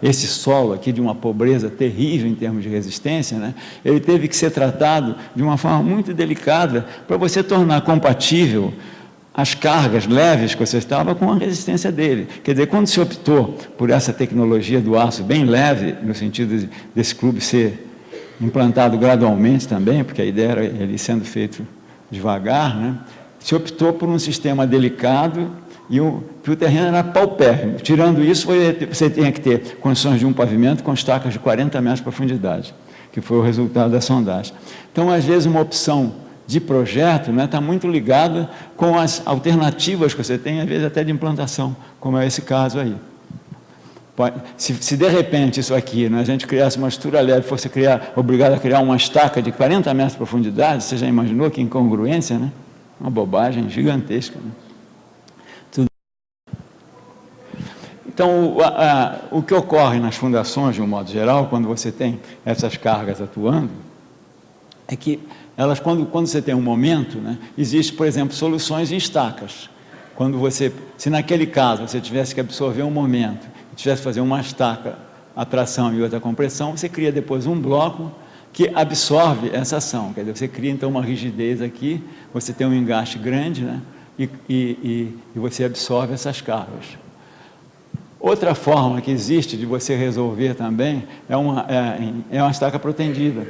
S1: esse solo aqui de uma pobreza terrível em termos de resistência, né? Ele teve que ser tratado de uma forma muito delicada para você tornar compatível as cargas leves que você estava com a resistência dele. Quer dizer, quando se optou por essa tecnologia do aço bem leve, no sentido desse clube ser implantado gradualmente também, porque a ideia era ele sendo feito devagar, né? Se optou por um sistema delicado e que o terreno era paupérrimo. Tirando isso, você tinha que ter condições de um pavimento com estacas de 40 metros de profundidade, que foi o resultado da sondagem. Então, às vezes, uma opção de projeto, né, está muito ligada com as alternativas que você tem, às vezes até de implantação, como é esse caso aí. Se de repente isso aqui, né, a gente criasse uma estrutura leve, fosse obrigado a criar uma estaca de 40 metros de profundidade, você já imaginou que incongruência, né? Uma bobagem gigantesca. Né? Então, o que ocorre nas fundações, de um modo geral, quando você tem essas cargas atuando, é que elas, quando você tem um momento, né, existe, por exemplo, soluções em estacas. Se naquele caso você tivesse que absorver um momento, tivesse que fazer uma estaca, atração e outra compressão, você cria depois um bloco que absorve essa ação. Quer dizer, você cria então uma rigidez aqui, você tem um engaste grande, né, e você absorve essas cargas. Outra forma que existe de você resolver também é uma estaca protendida.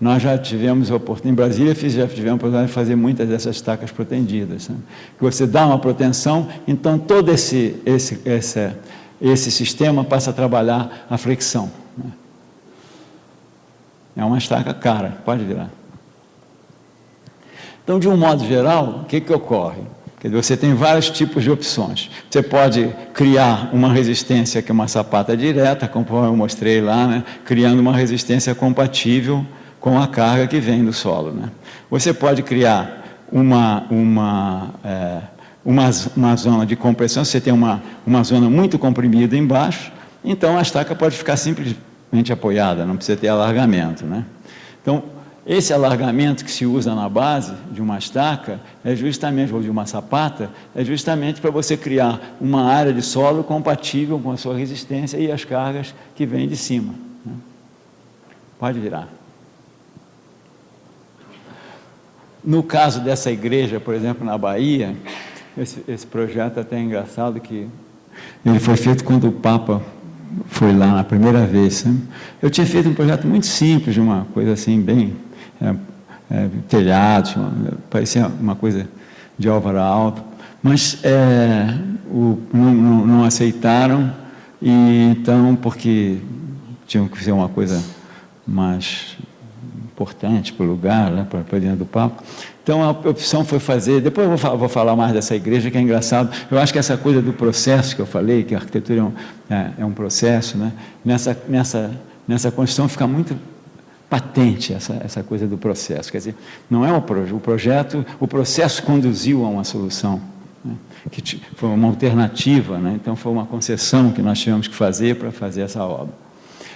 S1: Nós já tivemos em Brasília, já tivemos a oportunidade de fazer muitas dessas estacas protendidas. Né? Que você dá uma proteção, então todo esse sistema passa a trabalhar a fricção. Né? É uma estaca cara, pode virar. Então, de um modo geral, o que ocorre? Quer dizer, você tem vários tipos de opções. Você pode criar uma resistência que é uma sapata direta, conforme eu mostrei lá, né? Criando uma resistência compatível com a carga que vem do solo. Né? Você pode criar uma zona de compressão, você tem uma zona muito comprimida embaixo, então a estaca pode ficar simplesmente apoiada, não precisa ter alargamento. Né? Então, esse alargamento que se usa na base de uma estaca, ou de uma sapata, é justamente para você criar uma área de solo compatível com a sua resistência e as cargas que vêm de cima. Né? Pode virar. No caso dessa igreja, por exemplo, na Bahia, esse projeto até é engraçado, que ele foi feito quando o Papa foi lá na primeira vez. Né? Eu tinha feito um projeto muito simples, de uma coisa assim, bem telhado, parecia uma coisa de Álvaro Alto, Mas não aceitaram, e então, porque tinham que ser uma coisa mais importante para o lugar, né, para dentro do palco. Então, a opção foi fazer... Depois eu vou falar mais dessa igreja, que é engraçado. Eu acho que essa coisa do processo que eu falei, que a arquitetura é um processo, né, nessa construção fica muito patente essa coisa do processo. Quer dizer, não é o projeto, o processo conduziu a uma solução, né, que foi uma alternativa, né, então foi uma concessão que nós tivemos que fazer para fazer essa obra.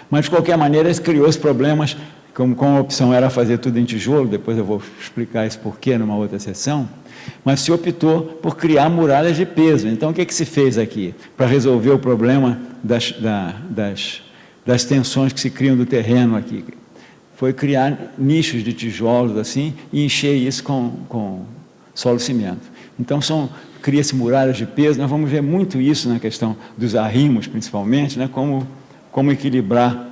S1: Mas, de qualquer maneira, criou-se problemas, como a opção era fazer tudo em tijolo, depois eu vou explicar isso porquê numa outra sessão, mas se optou por criar muralhas de peso. Então, o que se fez aqui? Para resolver o problema das tensões que se criam do terreno aqui. Foi criar nichos de tijolos, assim, e encher isso com solo-cimento. Então, cria-se muralhas de peso. Nós vamos ver muito isso na questão dos arrimos, principalmente, né, como equilibrar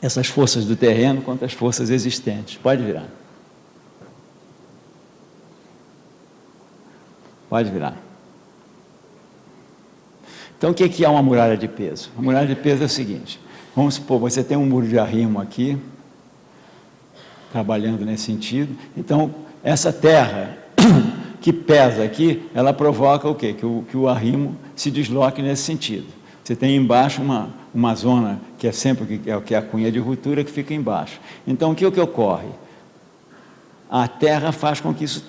S1: essas forças do terreno contra as forças existentes. Pode virar. Pode virar. Então, o que é uma muralha de peso? A muralha de peso é o seguinte: vamos supor, você tem um muro de arrimo aqui, trabalhando nesse sentido. Então, essa terra que pesa aqui, ela provoca o quê? Que o arrimo se desloque nesse sentido. Você tem embaixo uma zona que é sempre que é a cunha de ruptura, que fica embaixo. Então, o que ocorre? A terra faz com que isso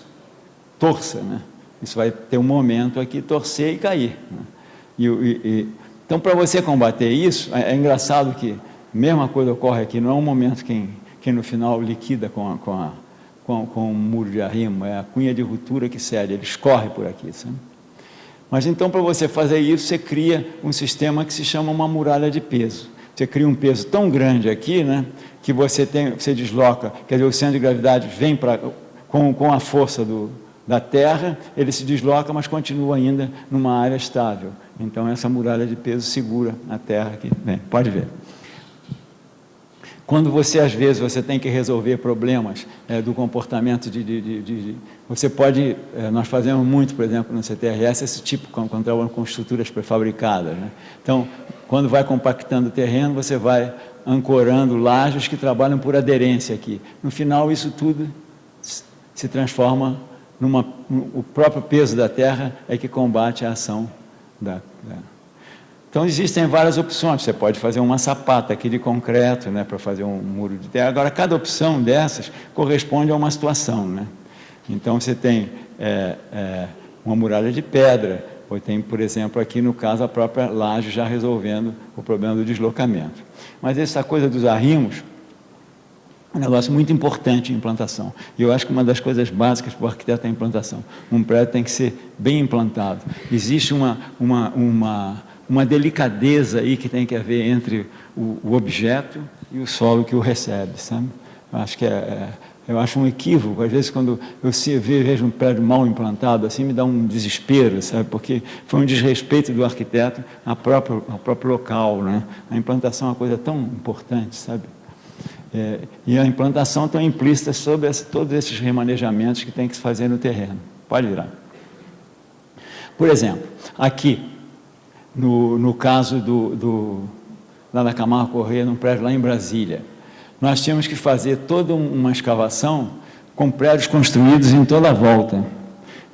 S1: torça, né? Isso vai ter um momento aqui, torcer e cair, né? Então, para você combater isso, é engraçado que a mesma coisa ocorre aqui, não é um momento que no final liquida com o muro de arrimo, é a cunha de ruptura que cede, ele escorre por aqui, sabe? Mas então, para você fazer isso, você cria um sistema que se chama uma muralha de peso. Você cria um peso tão grande aqui, né, que você desloca, quer dizer, o centro de gravidade vem com a força da Terra, ele se desloca, mas continua ainda numa área estável. Então, essa muralha de peso segura a Terra aqui. Bem, pode ver. Quando às vezes, você tem que resolver problemas do comportamento você pode, nós fazemos muito, por exemplo, no CTRS, esse tipo, quando trabalhamos com estruturas prefabricadas, né? Então, quando vai compactando o terreno, você vai ancorando lajes que trabalham por aderência aqui. No final, isso tudo se transforma o próprio peso da terra é que combate a ação Então, existem várias opções. Você pode fazer uma sapata aqui de concreto, né, para fazer um muro de terra. Agora, cada opção dessas corresponde a uma situação, né? Então, você tem uma muralha de pedra, ou tem, por exemplo, aqui no caso, a própria laje já resolvendo o problema do deslocamento. Mas essa coisa dos arrimos é um negócio muito importante em implantação. E eu acho que uma das coisas básicas para o arquiteto é a implantação. Um prédio tem que ser bem implantado. Existe uma delicadeza aí que tem que haver entre o objeto e o solo que o recebe, sabe? Eu acho um equívoco, às vezes, quando eu vejo um prédio mal implantado, assim, me dá um desespero, sabe? Porque foi um desrespeito do arquiteto ao próprio local, né? A implantação é uma coisa tão importante, sabe? E a implantação está implícita sobre todos esses remanejamentos que tem que se fazer no terreno. Pode virar. Por exemplo, aqui, no caso lá da Camargo Corrêa, num prédio lá em Brasília, nós tínhamos que fazer toda uma escavação com prédios construídos em toda a volta.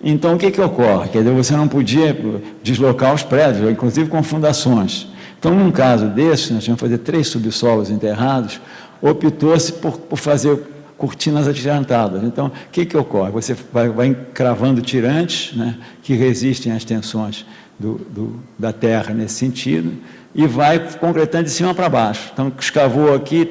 S1: Então, o que ocorre? Quer dizer, você não podia deslocar os prédios, inclusive com fundações. Então, num caso desse, nós tínhamos que fazer 3 subsolos enterrados, optou-se por fazer cortinas atirantadas. Então, o que ocorre? Você vai cravando tirantes, né, que resistem às tensões da terra nesse sentido, e vai concretando de cima para baixo. Então, escavou aqui,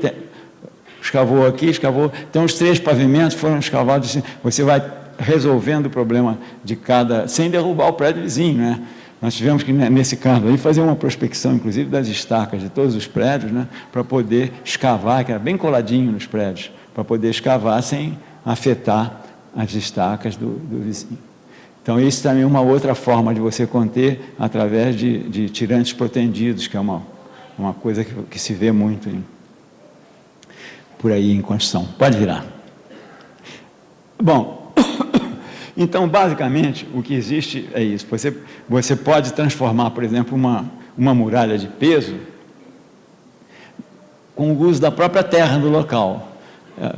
S1: então os 3 pavimentos foram escavados assim. Você vai resolvendo o problema de cada, sem derrubar o prédio vizinho, né? Nós tivemos que, nesse caso aí, fazer uma prospecção, inclusive, das estacas de todos os prédios, né, para poder escavar, que era bem coladinho nos prédios, para poder escavar sem afetar as estacas do vizinho. Então, isso também é uma outra forma de você conter através de tirantes protendidos, que é uma coisa que se vê muito por aí em construção. Pode virar. Bom, Então, basicamente, o que existe é isso. Você pode transformar, por exemplo, uma muralha de peso com o uso da própria terra do local.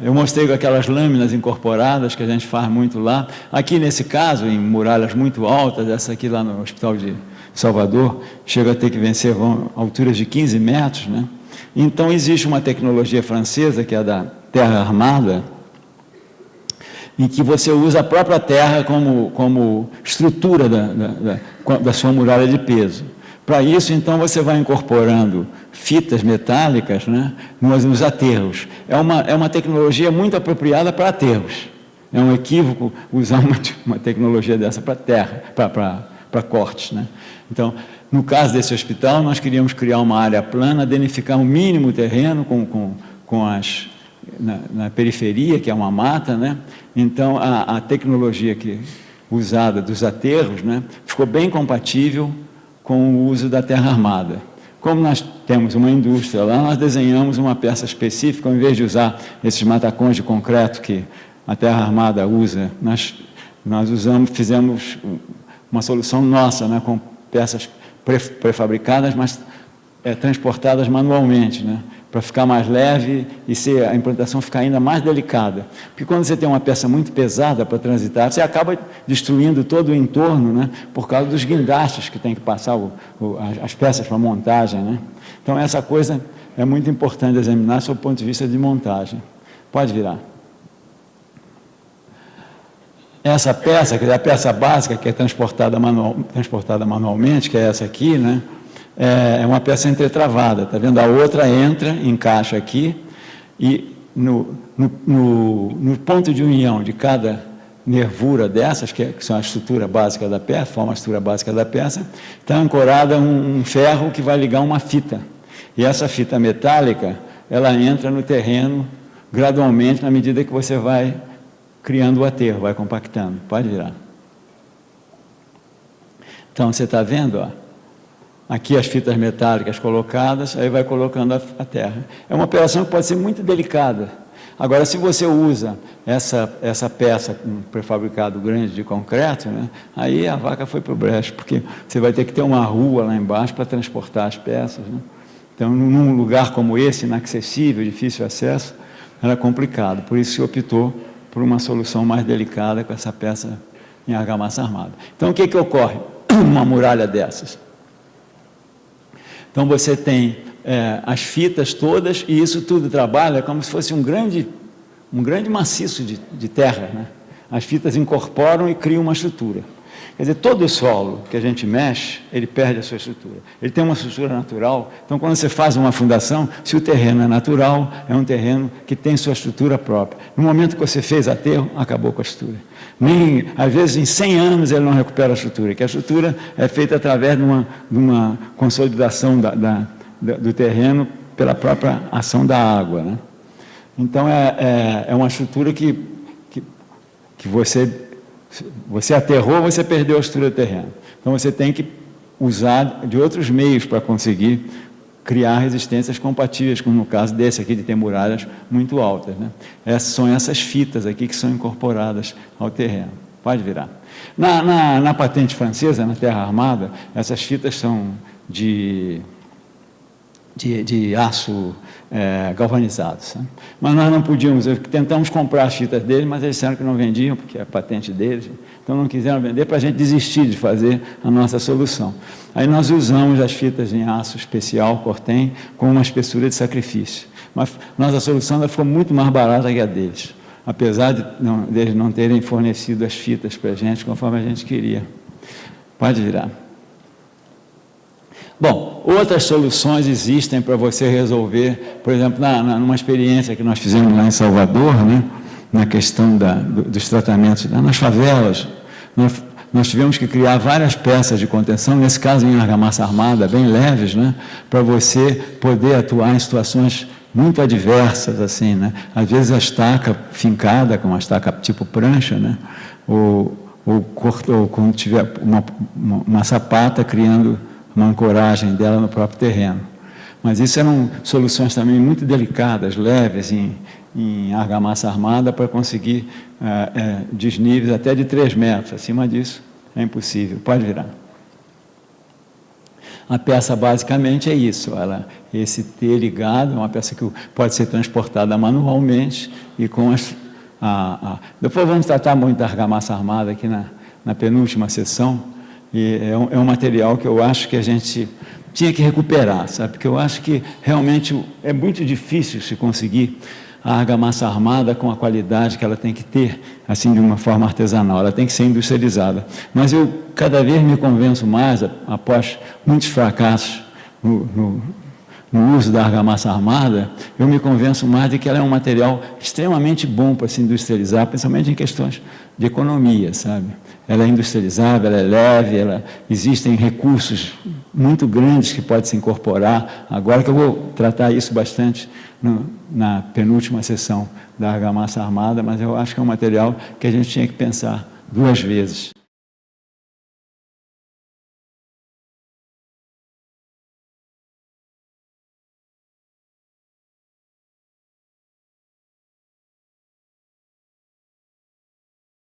S1: Eu mostrei com aquelas lâminas incorporadas que a gente faz muito lá. Aqui, nesse caso, em muralhas muito altas, essa aqui lá no Hospital de Salvador, chega a ter que vencer alturas de 15 metros, né? Então, existe uma tecnologia francesa, que é a da terra armada, em que você usa a própria terra como estrutura da sua muralha de peso. Para isso, então, você vai incorporando fitas metálicas, né, nos aterros. É uma tecnologia muito apropriada para aterros. É um equívoco usar uma tecnologia dessa para terra, para cortes, né? Então, no caso desse hospital, nós queríamos criar uma área plana, danificar o mínimo terreno na periferia, que é uma mata, né? Então, a tecnologia usada dos aterros, né, ficou bem compatível com o uso da terra armada. Como nós temos uma indústria lá, nós desenhamos uma peça específica, ao invés de usar esses matacões de concreto que a terra armada usa, nós fizemos uma solução nossa, né, com peças prefabricadas, mas transportadas manualmente, né, para ficar mais leve e a implantação ficar ainda mais delicada. Porque quando você tem uma peça muito pesada para transitar, você acaba destruindo todo o entorno, né, por causa dos guindastes que tem que passar as peças para montagem, né? Então, essa coisa é muito importante examinar sob o ponto de vista de montagem. Pode virar. Essa peça, que é a peça básica, que é transportada manualmente, que é essa aqui, né? É uma peça entretravada, está vendo? A outra entra, encaixa aqui, e no ponto de união de cada nervura dessas, que são a estrutura básica da peça, forma a estrutura básica da peça, está ancorada um ferro que vai ligar uma fita. E essa fita metálica, ela entra no terreno gradualmente, na medida que você vai criando o aterro, vai compactando. Pode virar. Então, você está vendo, ó? Aqui as fitas metálicas colocadas, aí vai colocando a terra. É uma operação que pode ser muito delicada. Agora, se você usa essa peça com um prefabricado grande de concreto, né, aí a vaca foi para o brejo, porque você vai ter que ter uma rua lá embaixo para transportar as peças, né? Então, num lugar como esse, inacessível, difícil acesso, era complicado. Por isso se optou por uma solução mais delicada com essa peça em argamassa armada. Então, o que ocorre? Uma muralha dessas. Então, você tem as fitas todas, e isso tudo trabalha como se fosse um grande maciço de terra, né? As fitas incorporam e criam uma estrutura. Quer dizer, todo o solo que a gente mexe, ele perde a sua estrutura. Ele tem uma estrutura natural. Então, quando você faz uma fundação, se o terreno é natural, é um terreno que tem sua estrutura própria. No momento que você fez aterro, acabou com a estrutura. Às vezes, em 100 anos, ele não recupera a estrutura, que a estrutura é feita através de uma consolidação do terreno pela própria ação da água, né? Então, é uma estrutura que você aterrou, você perdeu a estrutura do terreno. Então, você tem que usar de outros meios para conseguir criar resistências compatíveis, como no caso desse aqui, de ter muralhas muito altas, né? São essas fitas aqui que são incorporadas ao terreno. Pode virar. Na patente francesa, na terra armada, essas fitas são de aço galvanizado, sabe? Mas nós não podíamos, tentamos comprar as fitas deles, mas eles disseram que não vendiam, porque é a patente deles, então não quiseram vender para a gente desistir de fazer a nossa solução. Aí nós usamos as fitas em aço especial, Cortem, com uma espessura de sacrifício. Mas nossa solução ficou muito mais barata que a deles, apesar deles não terem fornecido as fitas para a gente conforme a gente queria. Pode virar. Bom, outras soluções existem para você resolver, por exemplo, numa experiência que nós fizemos lá em Salvador, né, na questão dos tratamentos nas favelas, nós tivemos que criar várias peças de contenção, nesse caso em argamassa armada, bem leves, né, para você poder atuar em situações muito adversas, assim, né? Às vezes a estaca fincada, com uma estaca tipo prancha, né, ou quando tiver uma sapata criando uma ancoragem dela no próprio terreno. Mas isso eram soluções também muito delicadas, leves, em argamassa armada para conseguir desníveis até de 3 metros. Acima disso é impossível. Pode virar. A peça basicamente é isso, esse T ligado, é uma peça que pode ser transportada manualmente e com depois vamos tratar muito da argamassa armada aqui na penúltima sessão, e é um material que eu acho que a gente tinha que recuperar, sabe? Porque eu acho que realmente é muito difícil se conseguir a argamassa armada com a qualidade que ela tem que ter, assim, de uma forma artesanal, ela tem que ser industrializada. Mas eu cada vez me convenço mais, após muitos fracassos no uso da argamassa armada, eu me convenço mais de que ela é um material extremamente bom para se industrializar, principalmente em questões de economia, sabe? Ela é industrializável, ela é leve, existem recursos muito grandes que podem se incorporar. Agora que eu vou tratar isso bastante na penúltima sessão da argamassa armada, mas eu acho que é um material que a gente tinha que pensar 2 vezes.